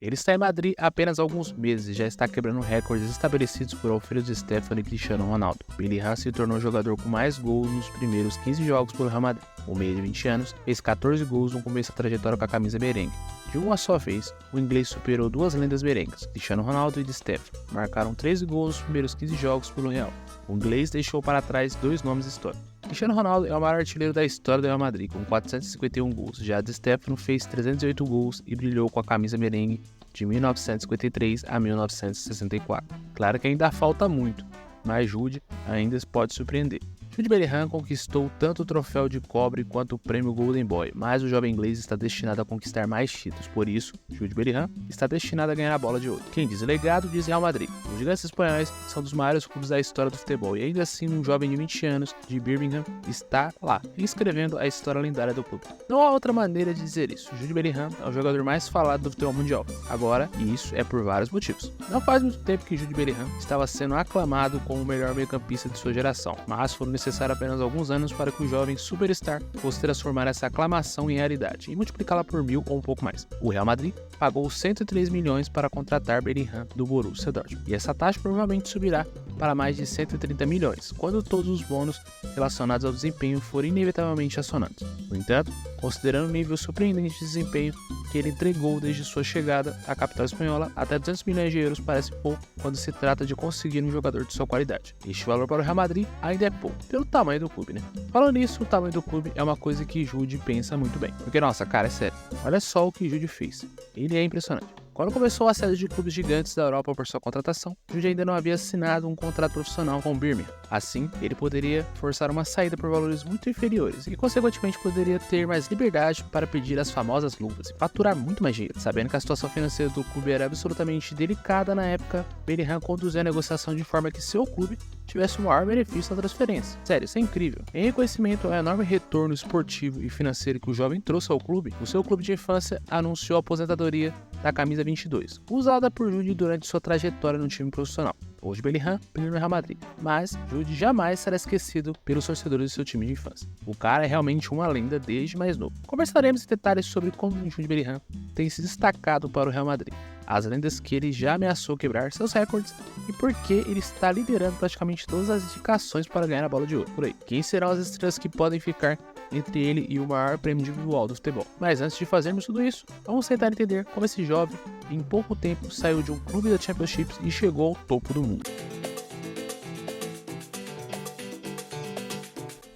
Ele está em Madrid há apenas alguns meses e já está quebrando recordes estabelecidos por Alfredo Stéfano e Cristiano Ronaldo. Bellingham se tornou o jogador com mais gols nos primeiros 15 jogos pelo Real Madrid. O meia de 20 anos fez 14 gols no começo da trajetória com a camisa merengue. De uma só vez, o inglês superou duas lendas merengues, Cristiano Ronaldo e Di Stéfano. Marcaram 13 gols nos primeiros 15 jogos pelo Real. O inglês deixou para trás dois nomes históricos. Cristiano Ronaldo é o maior artilheiro da história do Real Madrid, com 451 gols. Já Di Stéfano fez 308 gols e brilhou com a camisa merengue de 1953 a 1964. Claro que ainda falta muito, mas Jude ainda pode surpreender. Jude Bellingham conquistou tanto o troféu de cobre quanto o prêmio Golden Boy, mas o jovem inglês está destinado a conquistar mais títulos. Por isso, Jude Bellingham está destinado a ganhar a bola de ouro. Quem diz legado diz Real Madrid. Os gigantes espanhóis são dos maiores clubes da história do futebol e ainda assim um jovem de 20 anos de Birmingham está lá, escrevendo a história lendária do clube. Não há outra maneira de dizer isso. Jude Bellingham é o jogador mais falado do futebol mundial. Agora, e isso é por vários motivos. Não faz muito tempo que Jude Bellingham estava sendo aclamado como o melhor meio-campista de sua geração, mas foram necessário apenas alguns anos para que o jovem superstar fosse transformar essa aclamação em realidade e multiplicá-la por 1000 ou um pouco mais. O Real Madrid pagou 103 milhões para contratar Bellingham do Borussia Dortmund, e essa taxa provavelmente subirá para mais de 130 milhões, quando todos os bônus relacionados ao desempenho forem inevitavelmente acionados. No entanto, considerando o nível surpreendente de desempenho que ele entregou desde sua chegada à capital espanhola, até 200 milhões de euros parece pouco quando se trata de conseguir um jogador de sua qualidade. Este valor para o Real Madrid ainda é pouco, pelo tamanho do clube, né? Falando nisso, o tamanho do clube é uma coisa que Jude pensa muito bem. Porque, nossa, cara, é sério. Olha só o que Jude fez. Ele é impressionante. Quando começou a série de clubes gigantes da Europa por sua contratação, Jude ainda não havia assinado um contrato profissional com o Birmingham. Assim, ele poderia forçar uma saída por valores muito inferiores e, consequentemente, poderia ter mais liberdade para pedir as famosas luvas e faturar muito mais dinheiro. Sabendo que a situação financeira do clube era absolutamente delicada na época, Bellingham conduziu a negociação de forma que seu clube tivesse o maior benefício da transferência. Sério, isso é incrível. Em reconhecimento ao enorme retorno esportivo e financeiro que o jovem trouxe ao clube, o seu clube de infância anunciou a aposentadoria da camisa 22, usada por Jude durante sua trajetória no time profissional. Hoje Bellingham brilha no Real Madrid, mas Jude jamais será esquecido pelos torcedores do seu time de infância. O cara é realmente uma lenda desde mais novo. Conversaremos em detalhes sobre como Jude Bellingham tem se destacado para o Real Madrid, as lendas que ele já ameaçou quebrar seus recordes e por que ele está liderando praticamente todas as indicações para ganhar a bola de ouro por aí. Quem serão as estrelas que podem ficar entre ele e o maior prêmio individual do futebol? Mas antes de fazermos tudo isso, vamos tentar entender como esse jovem, em pouco tempo, saiu de um clube da Championship e chegou ao topo do mundo.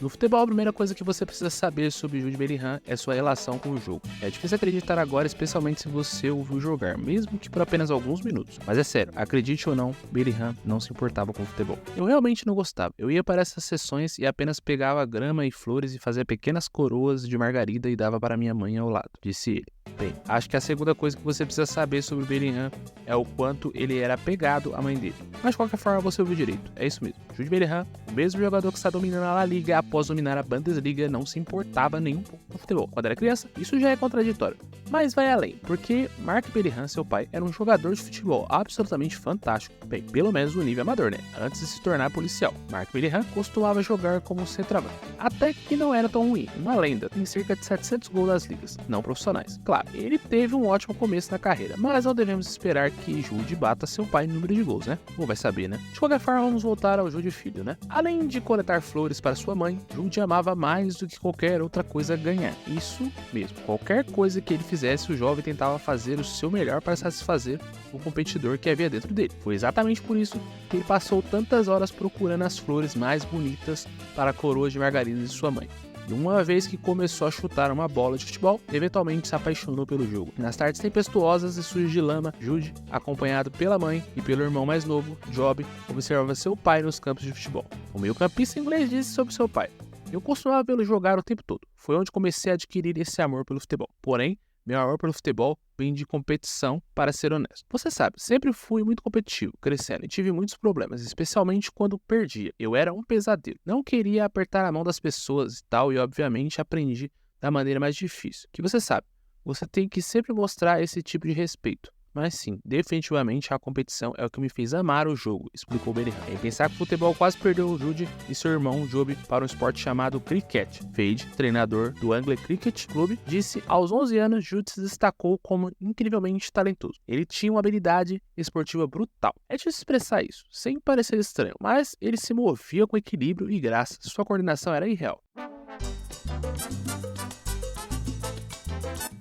No futebol, a primeira coisa que você precisa saber sobre Jude Bellingham é sua relação com o jogo. É difícil acreditar agora, especialmente se você ouviu jogar, mesmo que por apenas alguns minutos. Mas é sério, acredite ou não, Bellingham não se importava com o futebol. Eu realmente não gostava. Eu ia para essas sessões e apenas pegava grama e flores e fazia pequenas coroas de margarida e dava para minha mãe ao lado, disse ele. Bem, acho que a segunda coisa que você precisa saber sobre o Bellingham é o quanto ele era apegado à mãe dele. Mas de qualquer forma você ouviu direito, é isso mesmo. Jude Bellingham, o mesmo jogador que está dominando a La Liga após dominar a Bundesliga, não se importava nem um pouco com futebol. Quando era criança, isso já é contraditório. Mas vai além, porque Mark Bellingham, seu pai, era um jogador de futebol absolutamente fantástico. Bem, pelo menos no nível amador, né? Antes de se tornar policial. Mark Bellingham costumava jogar como centroavante. Até que não era tão ruim. Uma lenda, tem cerca de 700 gols nas ligas, não profissionais. Claro, ele teve um ótimo começo na carreira, mas não devemos esperar que Jude bata seu pai no número de gols, né? Ou vai saber, né? De qualquer forma, vamos voltar ao Jude filho, né? Além de coletar flores para sua mãe, Jude amava mais do que qualquer outra coisa ganhar. Isso mesmo, qualquer coisa que ele fizesse, o jovem tentava fazer o seu melhor para satisfazer o competidor que havia dentro dele. Foi exatamente por isso que ele passou tantas horas procurando as flores mais bonitas para a coroa de margarida de sua mãe. E uma vez que começou a chutar uma bola de futebol, eventualmente se apaixonou pelo jogo. Nas tardes tempestuosas e sujas de lama, Jude, acompanhado pela mãe e pelo irmão mais novo, Job, observava seu pai nos campos de futebol. O meio-campista inglês disse sobre seu pai: "Eu costumava vê-lo jogar o tempo todo. Foi onde comecei a adquirir esse amor pelo futebol. Porém, meu amor pelo futebol vem de competição, para ser honesto. Você sabe, sempre fui muito competitivo, crescendo, e tive muitos problemas, especialmente quando perdia. Eu era um pesadelo. Não queria apertar a mão das pessoas e tal, e obviamente aprendi da maneira mais difícil. Que você sabe, você tem que sempre mostrar esse tipo de respeito. mas sim, definitivamente a competição é o que me fez amar o jogo, explicou Bellingham. Em pensar que o futebol quase perdeu o Jude e seu irmão Jobe para um esporte chamado cricket. Fade, treinador do Angle Cricket Club, disse: aos 11 anos, Jude se destacou como incrivelmente talentoso. Ele tinha uma habilidade esportiva brutal. É difícil expressar isso, sem parecer estranho, mas ele se movia com equilíbrio e graça. Sua coordenação era irreal.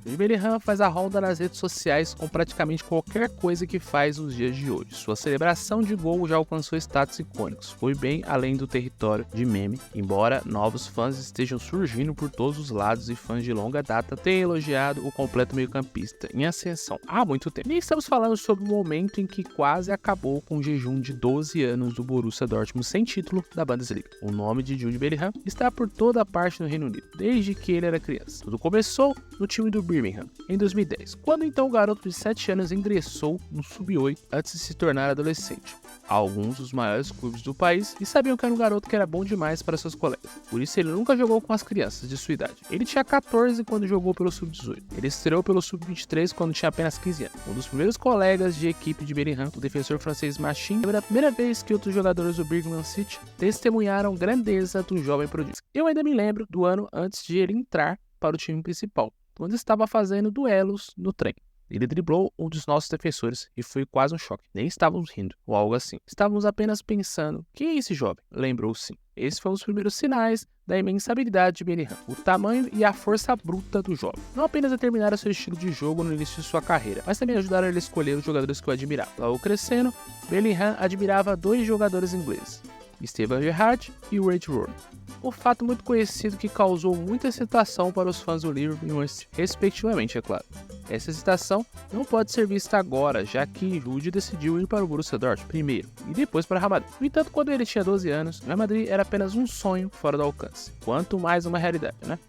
O Bellingham faz a ronda nas redes sociais com praticamente qualquer coisa que faz nos dias de hoje. Sua celebração de gol já alcançou status icônicos. Foi bem além do território de meme, embora novos fãs estejam surgindo por todos os lados e fãs de longa data tenham elogiado o completo meio-campista em ascensão há muito tempo. Nem estamos falando sobre o momento em que quase acabou com o jejum de 12 anos do Borussia Dortmund sem título da Bundesliga. O nome de Jude Bellingham está por toda a parte no Reino Unido, desde que ele era criança. Tudo começou no time do Birmingham em 2010, quando então o garoto de 7 anos ingressou no Sub-8 antes de se tornar adolescente. Alguns dos maiores clubes do país e sabiam que era um garoto que era bom demais para seus colegas. Por isso ele nunca jogou com as crianças de sua idade. Ele tinha 14 quando jogou pelo Sub-18. Ele estreou pelo Sub-23 quando tinha apenas 15 anos. Um dos primeiros colegas de equipe de Bellingham, o defensor francês Machin, foi a primeira vez que outros jogadores do Birmingham City testemunharam a grandeza do jovem prodígio. Eu ainda me lembro do ano antes de ele entrar para o time principal, quando estava fazendo duelos no trem. Ele driblou um dos nossos defensores e foi quase um choque. Nem estávamos rindo, ou algo assim. Estávamos apenas pensando: quem é esse jovem? Lembrou sim. Esses foram os primeiros sinais da imensa habilidade de Bellingham, o tamanho e a força bruta do jovem. Não apenas determinaram seu estilo de jogo no início de sua carreira, mas também ajudaram ele a escolher os jogadores que o admirava. Logo crescendo, Bellingham admirava 2 jogadores ingleses, Steven Gerrard e Wade Rooney. Um fato muito conhecido que causou muita excitação para os fãs do Liverpool e Manchester, respectivamente, é claro. Essa excitação não pode ser vista agora, já que Jude decidiu ir para o Borussia Dortmund primeiro e depois para o Real Madrid. No entanto, quando ele tinha 12 anos, o Real Madrid era apenas um sonho fora do alcance, quanto mais uma realidade, né?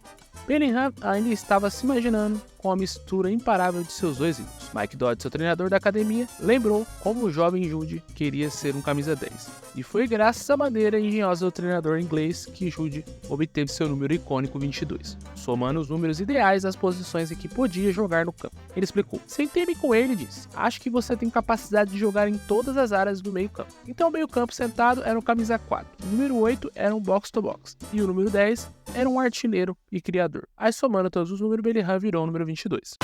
Bellingham ainda estava se imaginando com a mistura imparável de seus 2 ídolos. Mike Dodd, seu treinador da academia, lembrou como o jovem Jude queria ser um camisa 10. E foi graças à maneira engenhosa do treinador inglês que Jude obteve seu número icônico 22, somando os números ideais às posições em que podia jogar no campo. Ele explicou: sentei-me com ele e disse: acho que você tem capacidade de jogar em todas as áreas do meio campo. Então o meio campo sentado era um camisa 4, o número 8 era um box-to-box e o número 10 era um artilheiro e criador. Aí somando todos os números, Bellingham virou o número 22.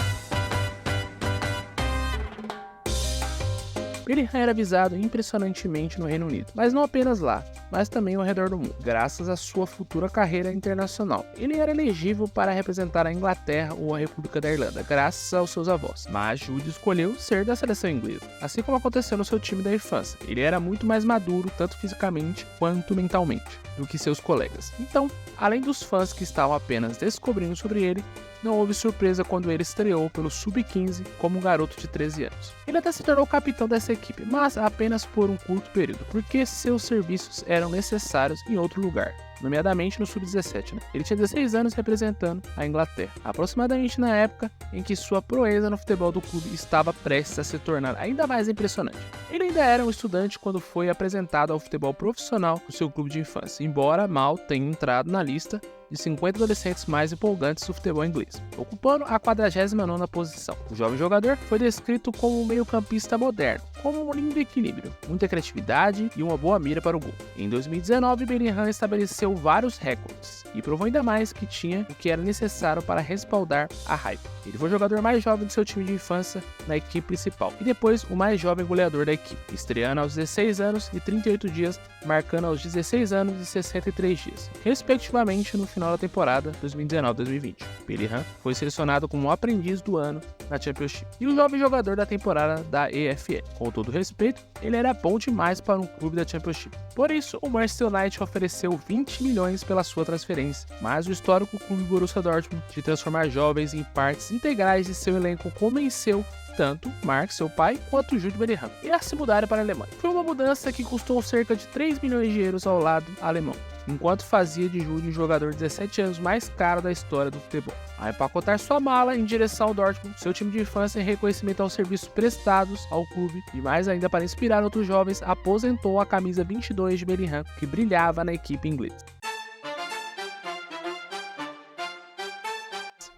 Bellingham era visado impressionantemente no Reino Unido, mas não apenas lá, mas também ao redor do mundo, graças à sua futura carreira internacional. Ele era elegível para representar a Inglaterra ou a República da Irlanda, graças aos seus avós, mas Jude escolheu ser da seleção inglesa, assim como aconteceu no seu time da infância. Ele era muito mais maduro, tanto fisicamente quanto mentalmente, do que seus colegas. Então, além dos fãs que estavam apenas descobrindo sobre ele, não houve surpresa quando ele estreou pelo Sub-15 como um garoto de 13 anos. Ele até se tornou capitão dessa equipe, mas apenas por um curto período, porque seus serviços eram necessários em outro lugar, nomeadamente no Sub-17. Ele tinha 16 anos representando a Inglaterra, aproximadamente na época em que sua proeza no futebol do clube estava prestes a se tornar ainda mais impressionante. Ele ainda era um estudante quando foi apresentado ao futebol profissional do seu clube de infância, embora mal tenha entrado na lista de 50 adolescentes mais empolgantes do futebol inglês, ocupando a 49ª posição. O jovem jogador foi descrito como um meio-campista moderno, com um lindo equilíbrio, muita criatividade e uma boa mira para o gol. Em 2019, Bellingham estabeleceu vários recordes e provou ainda mais que tinha o que era necessário para respaldar a hype. Ele foi o jogador mais jovem de seu time de infância na equipe principal e depois o mais jovem goleador da equipe, estreando aos 16 anos e 38 dias, marcando aos 16 anos e 63 dias, respectivamente no final da temporada 2019-2020. Bellingham foi selecionado como o aprendiz do ano na Championship e o jovem jogador da temporada da EFL. Com todo respeito, ele era bom demais para um clube da Championship. Por isso, o Manchester United ofereceu 20 milhões pela sua transferência, mas o histórico clube Borussia Dortmund de transformar jovens em partes integrais de seu elenco convenceu tanto Mark, seu pai, quanto Jude Bellingham e a se mudarem para a Alemanha. Foi uma mudança que custou cerca de 3 milhões de euros ao lado alemão, enquanto fazia de Jude o jogador de 17 anos mais caro da história do futebol. A empacotar sua mala em direção ao Dortmund, seu time de infância, em reconhecimento aos serviços prestados ao clube e mais ainda para inspirar outros jovens, aposentou a camisa 22 de Bellingham, que brilhava na equipe inglesa.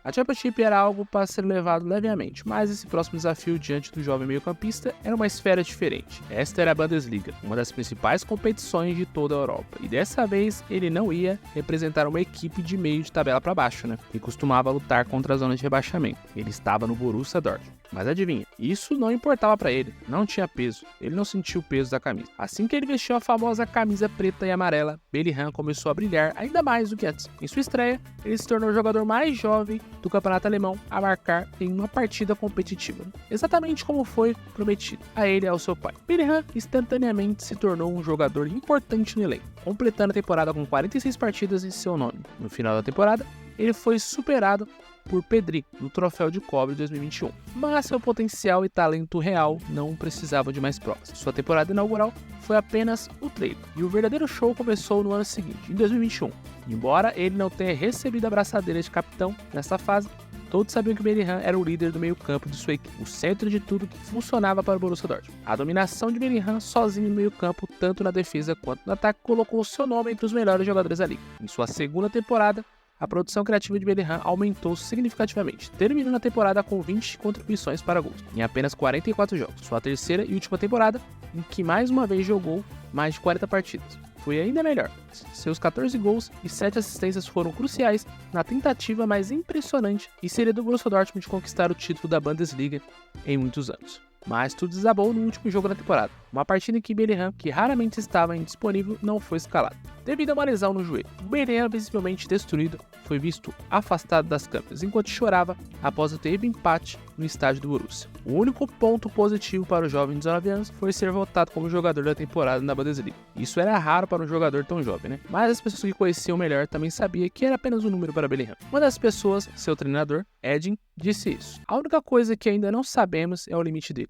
A Championship era algo para ser levado levemente, mas esse próximo desafio diante do jovem meio-campista era uma esfera diferente. Esta era a Bundesliga, uma das principais competições de toda a Europa, e dessa vez ele não ia representar uma equipe de meio de tabela para baixo, que costumava lutar contra a zona de rebaixamento. Ele estava no Borussia Dortmund. Mas adivinha, isso não importava para ele, não tinha peso, ele não sentiu o peso da camisa. Assim que ele vestiu a famosa camisa preta e amarela, Bellingham começou a brilhar ainda mais do que antes. Em sua estreia, ele se tornou o jogador mais jovem do campeonato alemão a marcar em uma partida competitiva, exatamente como foi prometido a ele e ao seu pai. Bellingham instantaneamente se tornou um jogador importante no elenco, completando a temporada com 46 partidas em seu nome. No final da temporada, ele foi superado por Pedri no Troféu de Cobre 2021, mas seu potencial e talento real não precisavam de mais provas. Sua temporada inaugural foi apenas o trailer, e o verdadeiro show começou no ano seguinte, em 2021. Embora ele não tenha recebido a braçadeira de capitão nessa fase, todos sabiam que Bellingham era o líder do meio-campo de sua equipe, o centro de tudo que funcionava para o Borussia Dortmund. A dominação de Bellingham sozinho no meio-campo, tanto na defesa quanto no ataque, colocou seu nome entre os melhores jogadores da liga. Em sua segunda temporada, a produção criativa de Bellingham aumentou significativamente, terminando a temporada com 20 contribuições para gols, em apenas 44 jogos, sua terceira e última temporada, em que mais uma vez jogou mais de 40 partidas. Foi ainda melhor, seus 14 gols e 7 assistências foram cruciais na tentativa mais impressionante e seria do Borussia Dortmund de conquistar o título da Bundesliga em muitos anos. Mas tudo desabou no último jogo da temporada, uma partida em que Bellingham, que raramente estava indisponível, não foi escalado. Devido a uma lesão no joelho, o Bellingham, visivelmente destruído, foi visto afastado das câmeras, enquanto chorava após o terrível empate no estádio do Borussia. O único ponto positivo para o jovem de 19 anos foi ser votado como jogador da temporada na Bundesliga. Isso era raro para um jogador tão jovem, Mas as pessoas que conheciam melhor também sabiam que era apenas um número para Bellingham. Uma das pessoas, seu treinador, Edin, disse isso. A única coisa que ainda não sabemos é o limite dele.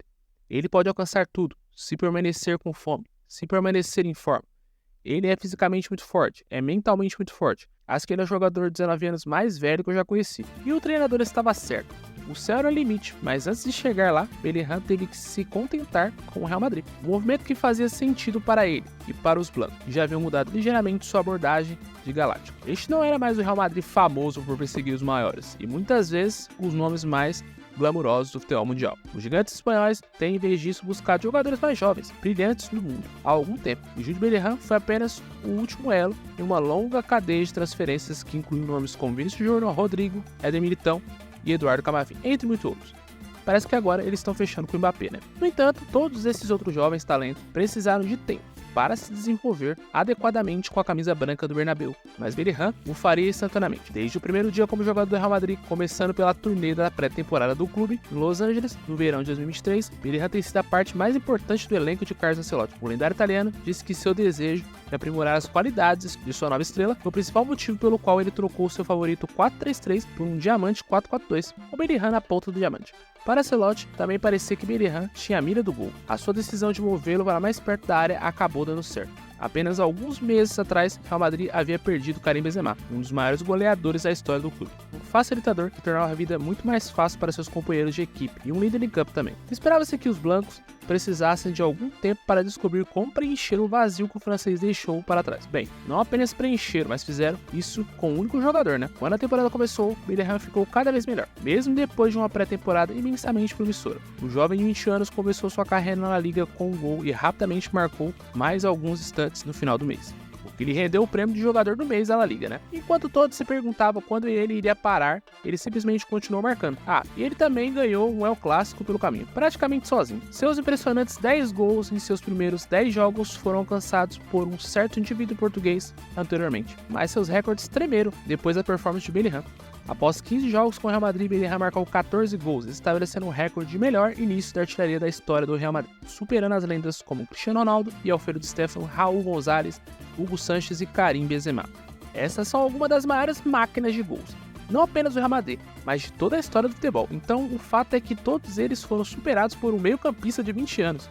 Ele pode alcançar tudo, se permanecer com fome, se permanecer em forma. Ele é fisicamente muito forte, é mentalmente muito forte. Acho que ele é o jogador de 19 anos mais velho que eu já conheci. E o treinador estava certo. O céu era o limite, mas antes de chegar lá, Bellingham teve que se contentar com o Real Madrid. Um movimento que fazia sentido para ele e para os blancos, que já haviam mudado ligeiramente sua abordagem de Galáctico. Este não era mais o Real Madrid famoso por perseguir os maiores, e muitas vezes os nomes mais glamurosos do futebol mundial. Os gigantes espanhóis têm, em vez disso, buscado jogadores mais jovens, brilhantes no mundo, há algum tempo. E Jude Bellingham foi apenas o último elo em uma longa cadeia de transferências que incluiu nomes como Vinícius Júnior, Rodrigo, Éder Militão e Eduardo Camavinga, entre muitos outros. Parece que agora eles estão fechando com o Mbappé, No entanto, todos esses outros jovens talentos precisaram de tempo para se desenvolver adequadamente com a camisa branca do Bernabéu, mas Bellingham o faria instantaneamente, desde o primeiro dia como jogador do Real Madrid, começando pela turnê da pré-temporada do clube em Los Angeles, no verão de 2023. Bellingham tem sido a parte mais importante do elenco de Carlo Ancelotti. O lendário italiano disse que seu desejo de aprimorar as qualidades de sua nova estrela foi o principal motivo pelo qual ele trocou seu favorito 4-3-3 por um diamante 4-4-2, com Bellingham na ponta do diamante. Para Ancelotti, também parecia que Bellingham tinha a mira do gol. A sua decisão de movê-lo para mais perto da área acabou dando certo. Apenas alguns meses atrás, Real Madrid havia perdido Karim Benzema, um dos maiores goleadores da história do clube. Um facilitador que tornava a vida muito mais fácil para seus companheiros de equipe e um líder em campo também. Esperava-se que os blancos precisassem de algum tempo para descobrir como preencher o vazio que o francês deixou para trás. Bem, não apenas preencheram, mas fizeram isso com um único jogador, Quando a temporada começou, Bellingham ficou cada vez melhor, mesmo depois de uma pré-temporada imensamente promissora. O jovem de 20 anos começou sua carreira na Liga com um gol e rapidamente marcou mais alguns instantes no final do mês, o que lhe rendeu o prêmio de jogador do mês da La Liga, Enquanto todos se perguntavam quando ele iria parar, ele simplesmente continuou marcando. E ele também ganhou um El Clássico pelo caminho, praticamente sozinho. Seus impressionantes 10 gols em seus primeiros 10 jogos foram alcançados por um certo indivíduo português anteriormente, mas seus recordes tremeram depois da performance de Bellingham. Após 15 jogos com o Real Madrid, Bellingham marcou 14 gols, estabelecendo um recorde de melhor início da artilharia da história do Real Madrid, superando as lendas como Cristiano Ronaldo e Alfredo Di Stéfano, Raul González, Hugo Sánchez e Karim Benzema. Essas são algumas das maiores máquinas de gols, não apenas do Real Madrid, mas de toda a história do futebol. Então, o fato é que todos eles foram superados por um meio-campista de 20 anos.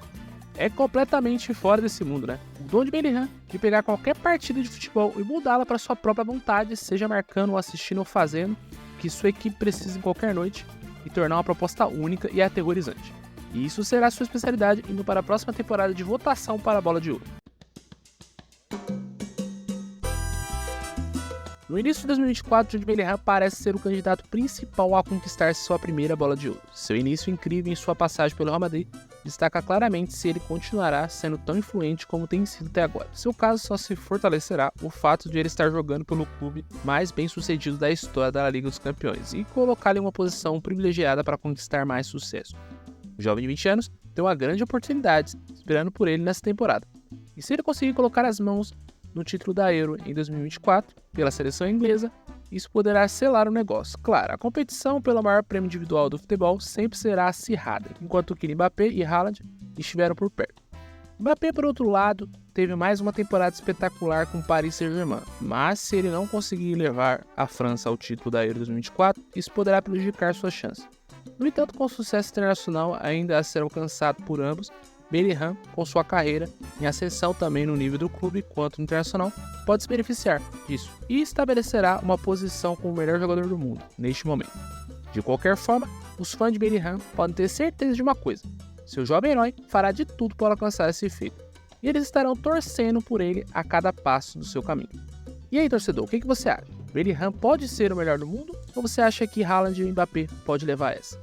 É completamente fora desse mundo, O dom de Bellingham de pegar qualquer partida de futebol e mudá-la para sua própria vontade, seja marcando, assistindo ou fazendo o que sua equipe precisa em qualquer noite, e tornar uma proposta única e aterrorizante. E isso será sua especialidade indo para a próxima temporada de votação para a Bola de Ouro. No início de 2024, Jude Bellingham parece ser o candidato principal a conquistar sua primeira bola de ouro. Seu início incrível em sua passagem pelo Real Madrid destaca claramente se ele continuará sendo tão influente como tem sido até agora. Seu caso só se fortalecerá o fato de ele estar jogando pelo clube mais bem sucedido da história da Liga dos Campeões e colocá-lo em uma posição privilegiada para conquistar mais sucesso. O jovem de 20 anos tem uma grande oportunidade esperando por ele nessa temporada. E se ele conseguir colocar as mãos no título da Euro em 2024 pela seleção inglesa, isso poderá selar o negócio. Claro, a competição pelo maior prêmio individual do futebol sempre será acirrada, enquanto que Mbappé e Haaland estiveram por perto. Mbappé, por outro lado, teve mais uma temporada espetacular com o Paris Saint-Germain, mas se ele não conseguir levar a França ao título da Euro 2024, isso poderá prejudicar suas chances. No entanto, com o sucesso internacional ainda a ser alcançado por ambos, Bellingham, com sua carreira em ascensão também no nível do clube quanto no internacional, pode se beneficiar disso e estabelecerá uma posição como o melhor jogador do mundo neste momento. De qualquer forma, os fãs de Bellingham podem ter certeza de uma coisa: seu jovem herói fará de tudo para alcançar esse feito, e eles estarão torcendo por ele a cada passo do seu caminho. E aí, torcedor, o que você acha? Bellingham pode ser o melhor do mundo ou você acha que Haaland e Mbappé pode levar essa?